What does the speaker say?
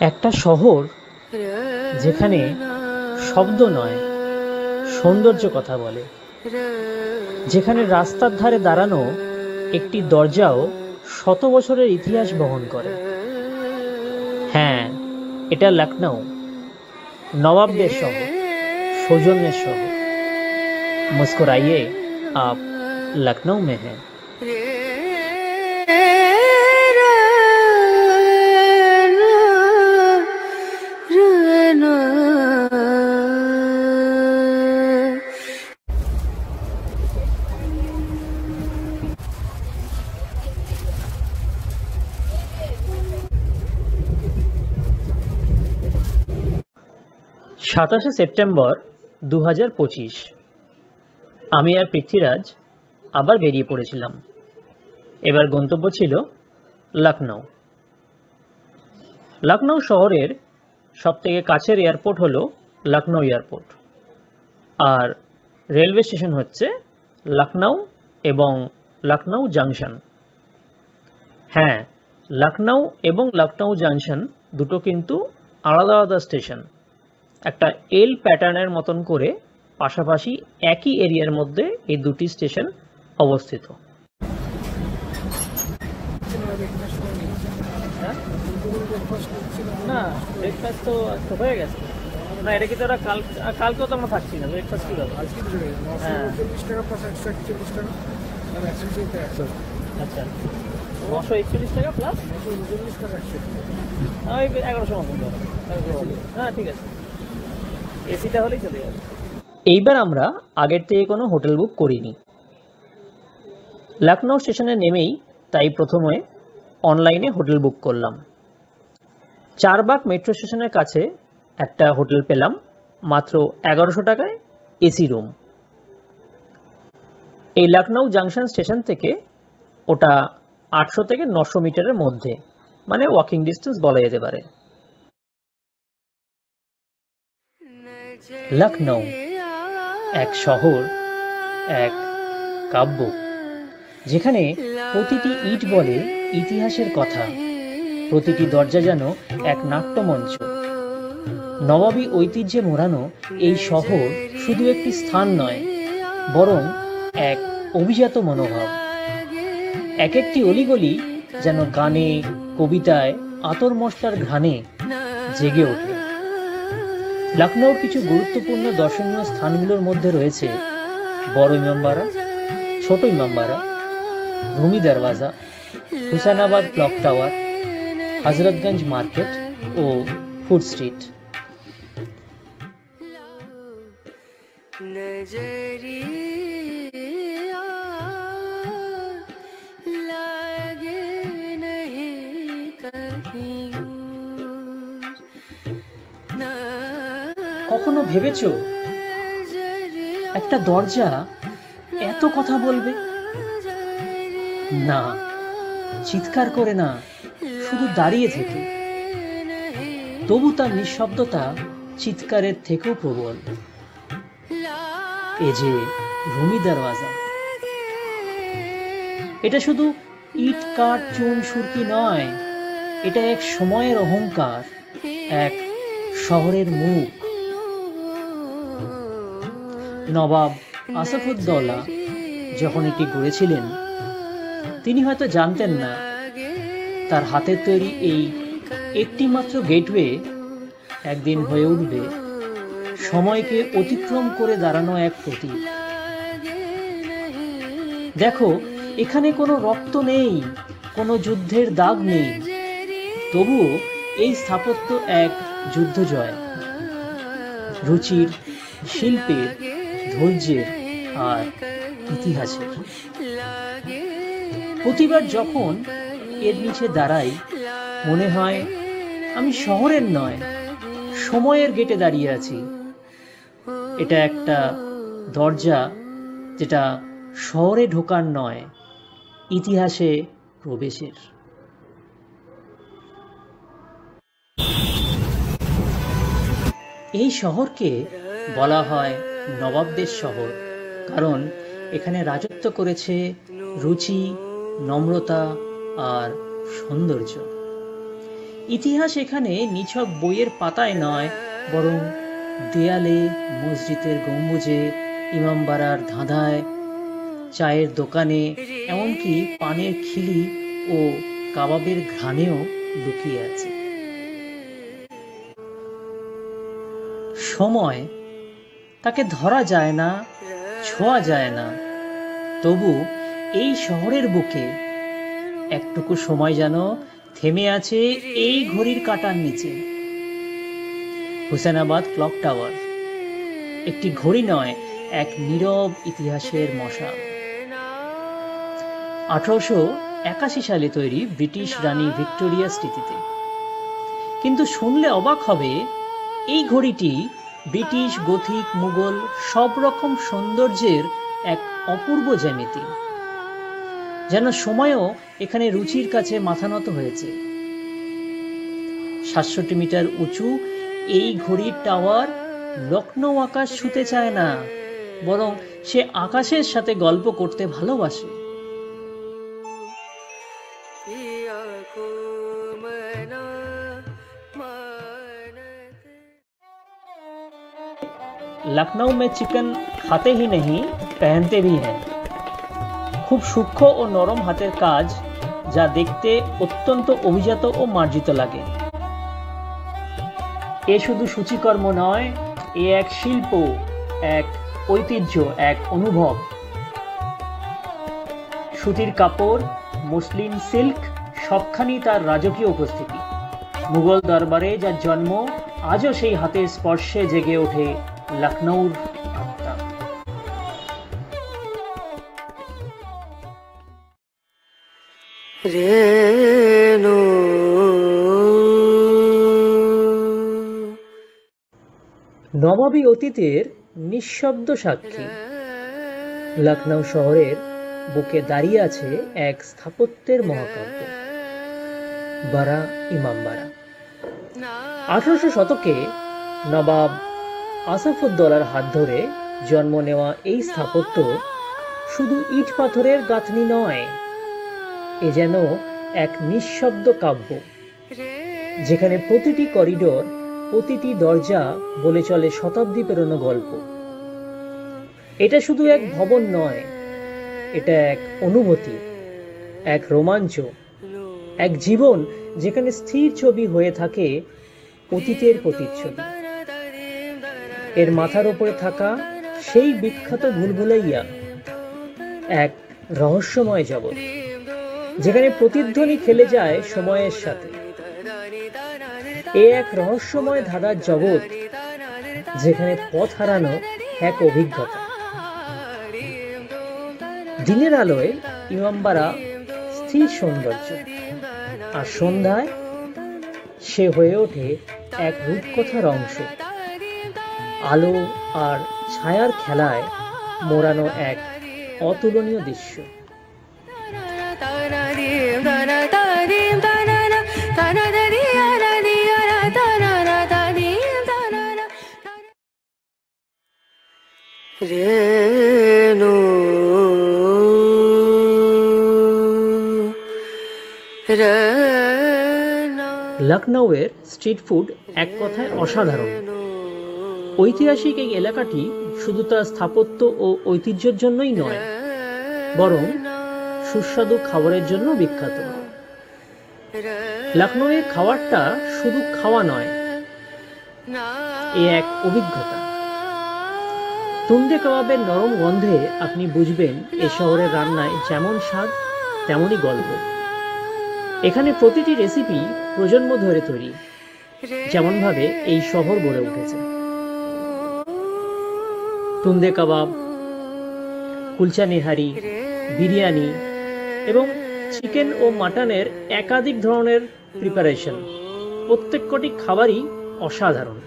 একটা শহর যেখানে শব্দ নয়, সৌন্দর্য কথা বলে, যেখানে রাস্তার ধারে দাঁড়ানো একটি দরজাও শত বছরের ইতিহাস বহন করে। হ্যাঁ, এটা লখনউ, নবাবদের শহর, সৌজন্যের শহর। মুস্কুরাইয়ে, আপ লখনউ মে হ্যাঁ। সাতাশে সেপ্টেম্বর 2025 আমি আর পৃথ্বীরাজ আবার বেরিয়ে পড়েছিলাম। এবার গন্তব্য ছিল লখনউ। লখনউ শহরের সবথেকে কাছের এয়ারপোর্ট হলো লখনউ এয়ারপোর্ট, আর রেলওয়ে স্টেশন হচ্ছে লখনউ এবং লখনউ জাংশন। হ্যাঁ, লখনউ এবং লখনউ জাংশন দুটো কিন্তু আলাদা আলাদা স্টেশন, একটা এল প্যাটার্নের মতন করে পাশাপাশি একই এরিয়ার মধ্যে এই দুটি স্টেশন অবস্থিত। না, ব্রেকফাস্ট তো হয়ে গেছে। না, এটা কি তোরা কালকেও তো আমরা থাকছি না, ব্রেকফাস্ট কি হবে? হ্যাঁ, 140 টাকা প্লাস 141 টাকা। আচ্ছা, 941 টাকা প্লাস 939 টাকা 1100 মতন ধরো। হ্যাঁ, ঠিক আছে, এসিটা হলেই চলে যাবে। এইবার আমরা আগের থেকে কোনো হোটেল বুক করিনি। লখনউ স্টেশনে নেমেই তাই প্রথমে অনলাইনে হোটেল বুক করলাম। চারবাগ মেট্রো স্টেশনের কাছে একটা হোটেল পেলাম মাত্র 1100 টাকায়, এসি রুম। এই লখনউ জাংশন স্টেশন থেকে ওটা 800 থেকে 900 মিটারের মধ্যে, মানে ওয়াকিং ডিস্টেন্স বলা যেতে পারে। লখনউ এক শহর, এক কাব্য, যেখানে প্রতিটি ইট বলে ইতিহাসের কথা, প্রতিটি দরজা যেন এক নাট্যমঞ্চ। নবাবী ঐতিহ্যে মোড়ানো এই শহর শুধু একটি স্থান নয়, বরং এক অভিজাত মনোভাব। এক একটি অলিগলি যেন গানে, কবিতায়, আতর মশলার ঘ্রাণে জেগে ওঠে। লখনউর কিছু গুরুত্বপূর্ণ দর্শনীয় স্থানগুলোর মধ্যে রয়েছে বড় ইমামবাড়া, ছোট ইমামবাড়া, রুমি দরওয়াজা, হুসেনাবাদ ক্লক টাওয়ার, হজরতগঞ্জ মার্কেট ও ফুড স্ট্রিট। কখনো ভেবেছো একটা দরজা এত কথা বলবে? না, চিৎকার করে না, শুধু দাঁড়িয়ে থেকে। তবু তার নিঃশব্দতা চিৎকারের থেকেও প্রবল। এ যে রুমি দরওয়াজা। এটা শুধু ইট, কাঠ, চুন, সুরকি নয়, এটা এক সময়ের অহংকার, এক শহরের মুখ। নবাব আসফউদ্দৌলা যখন এটি গড়েছিলেন, তিনি হয়তো জানতেন না তার হাতের তৈরি এই একটি মাত্র গেটওয়ে একদিন হয়ে উঠবে সময়কে অতিক্রম করে দাঁড়ানো এক প্রতীক। দেখো, এখানে কোনো রক্ত নেই, কোনো যুদ্ধের দাগ নেই, তবুও এই স্থাপত্য এক যুদ্ধ জয়, রুচির, শিল্পের, ধৈর্যের আর ইতিহাসের। প্রতিবার যখন এর নিচে দাঁড়াই, মনে হয় আমি শহরের নয়, সময়ের গেটে দাঁড়িয়ে আছি। এটা একটা দরজা যেটা শহরে ঢোকার নয়, ইতিহাসে প্রবেশের। এই শহরকে বলা হয় নবাবদের শহর, কারণ এখানে রাজত্ব করেছে রুচি, নম্রতা আর সৌন্দর্য। ইতিহাস এখানে নিছক বইয়ের পাতায় নয়, বরং দেয়ালে, মসজিদের গম্বুজে, ইমামবাড়ার ধাঁধায়, চায়ের দোকানে, এমনকি পানের খিলি ও কাবাবের ঘ্রাণেও লুকিয়ে আছে। সময়, তাকে ধরা যায় না, ছোঁয়া যায় না, তবু এই শহরের বুকে একটুকু সময় যেন থেমে আছে এই ঘড়ির কাঁটার নিচে। হুসেনাবাদ ক্লক টাওয়ার একটি ঘড়ি নয়, এক নীরব ইতিহাসের মশাল। 1881 সালে তৈরি ব্রিটিশ রানী ভিক্টোরিয়ার স্মৃতিতে। কিন্তু শুনলে অবাক হবে, এই ঘড়িটি ব্রিটিশ, গথিক, মুঘল সব রকম সৌন্দর্যের এক অপূর্ব জ্যামিতি। যেন সময়ও এখানে রুচির কাছে মাথা নত হয়েছে। 67 মিটার উঁচু এই ঘড়ির টাওয়ার লখনৌ আকাশ ছুঁতে চায় না, বরং সে আকাশের সাথে গল্প করতে ভালোবাসে। लखनऊ में चिकन खाते ही नहीं, पहनते भी हैं। খুব সূক্ষ্ম ও নরম হাতের কাজ, যা দেখতে অত্যন্ত অভিজাত ও মার্জিত লাগে। এ শুধু সূচিকর্ম নয়, এ এক শিল্প, এক ঐতিহ্য, এক অনুভব। সুতির কাপড়, মসলিন, সিল্ক সবখানি তার রাজকীয় উপস্থিতি। মুঘল দরবারে যার জন্ম, আজও সেই হাতের স্পর্শে জেগে ওঠে লখনৌর আত্মা। নবাবী অতীতের নিঃশব্দ সাক্ষী। লখনৌ শহরের বুকে দাঁড়িয়ে আছে এক স্থাপত্যের মহাকাব্য, বারা ইমামবাড়া। 1800 শতকে নবাব আসফউদ্দৌলার হাত ধরে জন্ম নেওয়া এই স্থাপত্য শুধু ইট পাথরের গাঁথনি নয়, এ যেন এক নিঃশব্দ কাব্য, যেখানে প্রতিটি করিডোর, প্রতিটি দরজা বলে চলে শতাব্দী পেরোনো গল্প। এটা শুধু এক ভবন নয়, এটা এক অনুভূতি, এক রোমাঞ্চ, এক জীবন যেখানে স্থির ছবি হয়ে থাকে অতীতের প্রতিচ্ছবি। এর মাথার উপরে থাকা সেই বিখ্যাত ভুলভুলাইয়া এক রহস্যময় জগৎ, যেখানে প্রতিধ্বনি খেলে যায় সময়ের সাথে। এ এক রহস্যময় ধাঁধার জগৎ, যেখানে পথ হারানো এক অভিজ্ঞতা। দিনের আলোয় ইমামবাড়া স্থির সৌন্দর্য, আর সন্ধ্যায় সে হয়ে ওঠে এক রূপকথার অংশ। আলো আর ছায়ার খেলায় মোড়ানো এক অতুলনীয় দৃশ্য। লখনৌয়ের স্ট্রিট ফুড এক কথায় অসাধারণ। ঐতিহাসিক এই এলাকাটি শুধু তার স্থাপত্য ও ঐতিহ্যের জন্যই নয়, বরং সুস্বাদু খাবারের জন্য বিখ্যাত। লখনৌয়ের খাবারটা শুধু খাওয়া নয়, এ এক অভিজ্ঞতা। তুন্দে কাবাবের নরম গন্ধে আপনি বুঝবেন এ শহরের রান্নায় যেমন স্বাদ, তেমনই গল্প। এখানে প্রতিটি রেসিপি প্রজন্ম ধরে তৈরি, যেমনভাবে এই শহর গড়ে উঠেছে। তুন্দে কাবাব, কুলচা নেহারি, বিরিয়ানি এবং চিকেন ও মাটনের একাধিক ধরনের প্রিপারেশন, প্রত্যেকটি খাবারই অসাধারণ।